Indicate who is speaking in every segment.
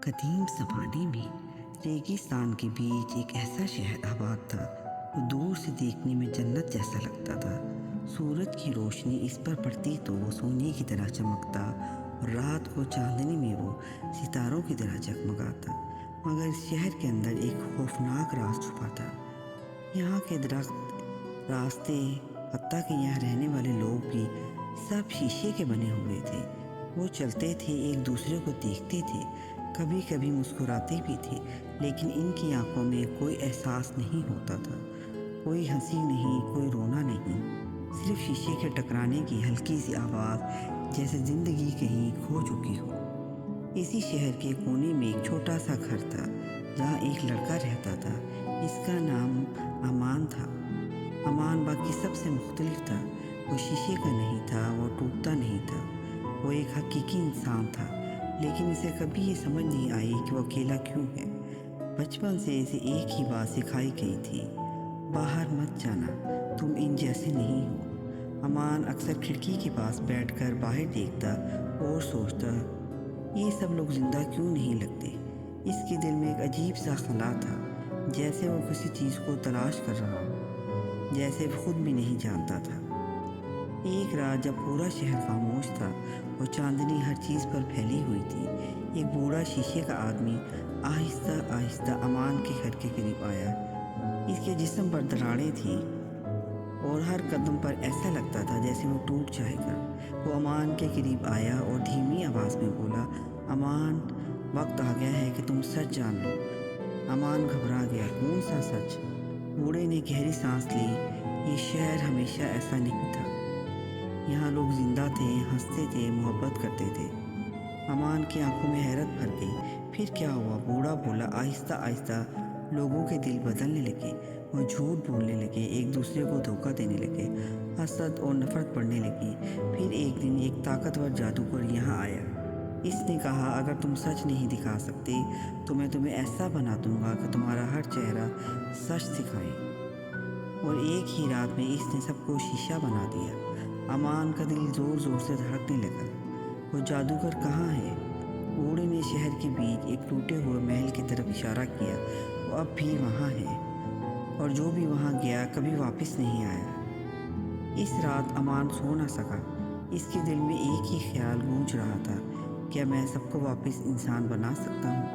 Speaker 1: قدیم زمانے میں ریگستان کے بیچ ایک ایسا شہر آباد تھا جو دور سے دیکھنے میں جنت جیسا لگتا تھا۔ سورج کی روشنی اس پر پڑتی تو وہ سونے کی طرح چمکتا اور رات کو چاندنی میں وہ ستاروں کی طرح جگمگاتا، مگر اس شہر کے اندر ایک خوفناک راز چھپا تھا۔ یہاں کے درخت، راستے، حتیٰ کہ یہاں رہنے والے لوگ بھی سب شیشے کے بنے ہوئے تھے۔ وہ چلتے تھے، ایک دوسرے کو دیکھتے تھے، کبھی کبھی مسکراتے بھی تھے، لیکن ان کی آنکھوں میں کوئی احساس نہیں ہوتا تھا، کوئی ہنسی نہیں، کوئی رونا نہیں، صرف شیشے کے ٹکرانے کی ہلکی سی آواز، جیسے زندگی کہیں کھو چکی ہو۔ اسی شہر کے کونے میں ایک چھوٹا سا گھر تھا جہاں ایک لڑکا رہتا تھا۔ اس کا نام امان تھا۔ امان باقی سب سے مختلف تھا۔ وہ شیشے کا نہیں تھا، وہ ٹوٹتا نہیں تھا، وہ ایک حقیقی انسان تھا، لیکن اسے کبھی یہ سمجھ نہیں آئی کہ وہ اکیلا کیوں ہے۔ بچپن سے اسے ایک ہی بات سکھائی گئی تھی، باہر مت جانا، تم ان جیسے نہیں ہو۔ امان اکثر کھڑکی کے پاس بیٹھ کر باہر دیکھتا اور سوچتا، یہ سب لوگ زندہ کیوں نہیں لگتے۔ اس کے دل میں ایک عجیب سا خلا تھا، جیسے وہ کسی چیز کو تلاش کر رہا ہو، جیسے وہ خود بھی نہیں جانتا تھا۔ ایک رات جب پورا شہر خاموش تھا اور چاندنی ہر چیز پر پھیلی ہوئی تھی، ایک بوڑھا شیشے کا آدمی آہستہ آہستہ امان کے گھر کے قریب آیا۔ اس کے جسم پر دراڑیں تھیں اور ہر قدم پر ایسا لگتا تھا جیسے وہ ٹوٹ جائے گا۔ وہ امان کے قریب آیا اور دھیمی آواز میں بولا، امان، وقت آ گیا ہے کہ تم سچ جان لو۔ امان گھبرا گیا، کون سا سچ؟ بوڑھے نے گہری سانس لی، یہ شہر ہمیشہ ایسا نہیں تھا، یہاں لوگ زندہ تھے، ہنستے تھے، محبت کرتے تھے۔ امان کی آنکھوں میں حیرت بھر گئی۔ پھر کیا ہوا؟ بوڑھا بولا، آہستہ آہستہ لوگوں کے دل بدلنے لگے، وہ جھوٹ بولنے لگے، ایک دوسرے کو دھوکہ دینے لگے، حسد اور نفرت بڑھنے لگی۔ پھر ایک دن ایک طاقتور جادوگر یہاں آیا۔ اس نے کہا، اگر تم سچ نہیں دکھا سکتے تو میں تمہیں ایسا بنا دوں گا کہ تمہارا ہر چہرہ سچ دکھائے۔ اور ایک ہی رات میں اس نے سب کو شیشہ بنا دیا۔ امان کا دل زور زور سے دھڑکنے لگا۔ وہ جادوگر کہاں ہے؟ بوڑھے نے شہر کے بیچ ایک ٹوٹے ہوئے محل کی طرف اشارہ کیا، وہ اب بھی وہاں ہے، اور جو بھی وہاں گیا کبھی واپس نہیں آیا۔ اس رات امان سو نہ سکا۔ اس کے دل میں ایک ہی خیال گونج رہا تھا، کیا میں سب کو واپس انسان بنا سکتا ہوں؟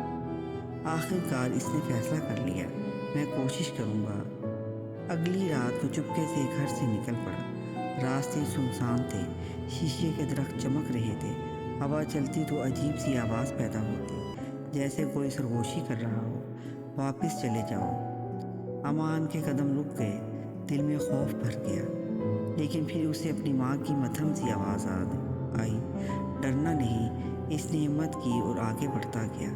Speaker 1: آخر کار اس نے فیصلہ کر لیا، میں کوشش کروں گا۔ اگلی رات وہ چپکے سے گھر سے نکل پڑا۔ راستے سنسان تھے، شیشے کے درخت چمک رہے تھے، ہوا چلتی تو عجیب سی آواز پیدا ہوتی، جیسے کوئی سرگوشی کر رہا ہو، واپس چلے جاؤ۔ امان کے قدم رک گئے، دل میں خوف بھر گیا، لیکن پھر اسے اپنی ماں کی مدھم سی آواز آئی، ڈرنا نہیں۔ اس نے ہمت کی اور آگے بڑھتا گیا۔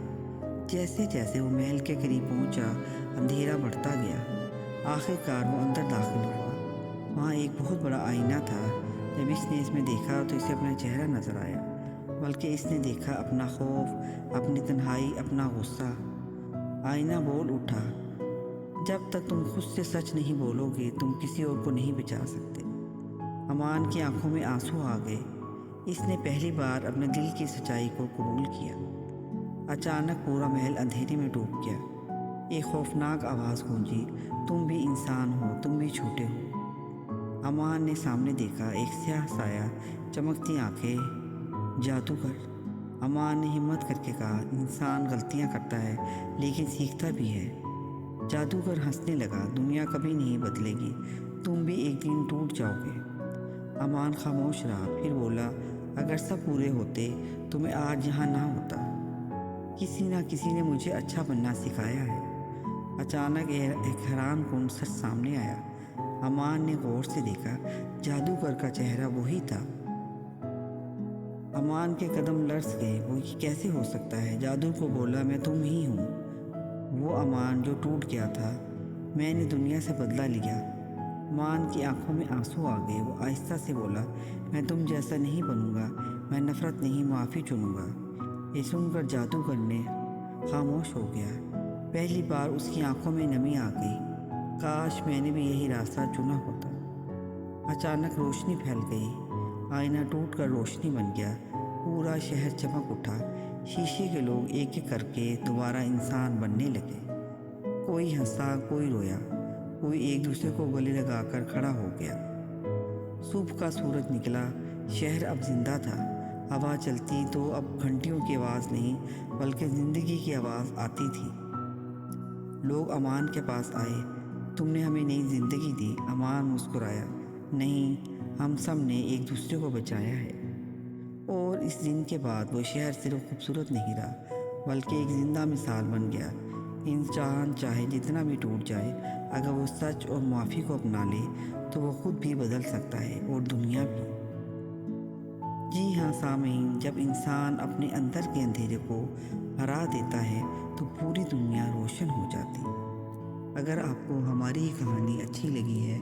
Speaker 1: جیسے جیسے وہ محل کے قریب پہنچا، اندھیرا بڑھتا گیا۔ آخر کار وہ اندر داخل ہوا۔ وہاں ایک بہت بڑا آئینہ تھا۔ جب اس نے اس میں دیکھا تو اسے اپنا چہرہ نظر آیا، بلکہ اس نے دیکھا اپنا خوف، اپنی تنہائی، اپنا غصہ۔ آئینہ بول اٹھا، جب تک تم خود سے سچ نہیں بولو گے تم کسی اور کو نہیں بچا سکتے۔ امان کی آنکھوں میں آنسو آ گئے۔ اس نے پہلی بار اپنے دل کی سچائی کو قبول کیا۔ اچانک پورا محل اندھیرے میں ڈوب گیا۔ ایک خوفناک آواز گونجی، تم بھی انسان ہو، تم بھی چھوٹے ہو۔ امان نے سامنے دیکھا، ایک سیاہ سایہ، چمکتی آنکھیں، جادوگر۔ امان نے ہمت کر کے کہا، انسان غلطیاں کرتا ہے لیکن سیکھتا بھی ہے۔ جادوگر ہنسنے لگا، دنیا کبھی نہیں بدلے گی، تم بھی ایک دن ٹوٹ جاؤ گے۔ امان خاموش رہا، پھر بولا، اگر سب پورے ہوتے تو میں آج یہاں نہ ہوتا۔ کسی نہ کسی نے مجھے اچھا بننا سکھایا ہے۔ اچانک ایک حیران کن سچ سامنے آیا۔ امان نے غور سے دیکھا، جادوگر کا چہرہ وہی تھا۔ امان کے قدم لرز گئے، وہ کیسے ہو سکتا ہے؟ جادو کو بولا، میں تم ہی ہوں، وہ امان جو ٹوٹ گیا تھا، میں نے دنیا سے بدلہ لیا۔ امان کی آنکھوں میں آنسو آ گئے، وہ آہستہ سے بولا، میں تم جیسا نہیں بنوں گا، میں نفرت نہیں، معافی چنوں گا۔ یہ سن کر جادوگر نے خاموش ہو گیا۔ پہلی بار اس کی آنکھوں میں نمی آ گئی، کاش میں نے بھی یہی راستہ چنا ہوتا۔ اچانک روشنی پھیل گئی، آئینہ ٹوٹ کر روشنی بن گیا، پورا شہر چمک اٹھا۔ شیشے کے لوگ ایک ایک کر کے دوبارہ انسان بننے لگے۔ کوئی ہنسا، کوئی رویا، کوئی ایک دوسرے کو گلے لگا کر کھڑا ہو گیا۔ صبح کا سورج نکلا، شہر اب زندہ تھا۔ ہوا چلتی تو اب گھنٹیوں کی آواز نہیں بلکہ زندگی کی آواز آتی تھی۔ لوگ امان کے پاس آئے، تم نے ہمیں نئی زندگی دی۔ امان مسکرایا، نہیں، ہم سب نے ایک دوسرے کو بچایا ہے۔ اور اس دن کے بعد وہ شہر صرف خوبصورت نہیں رہا بلکہ ایک زندہ مثال بن گیا۔ انسان چاہے جتنا بھی ٹوٹ جائے، اگر وہ سچ اور معافی کو اپنا لے تو وہ خود بھی بدل سکتا ہے اور دنیا بھی۔ جی ہاں سامعین، جب انسان اپنے اندر کے اندھیرے کو ہرا دیتا ہے تو پوری دنیا روشن ہو جاتی۔ اگر آپ کو ہماری یہ کہانی اچھی لگی ہے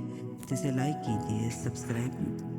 Speaker 1: تو اسے لائک کیجیے، سبسکرائب کیجیے۔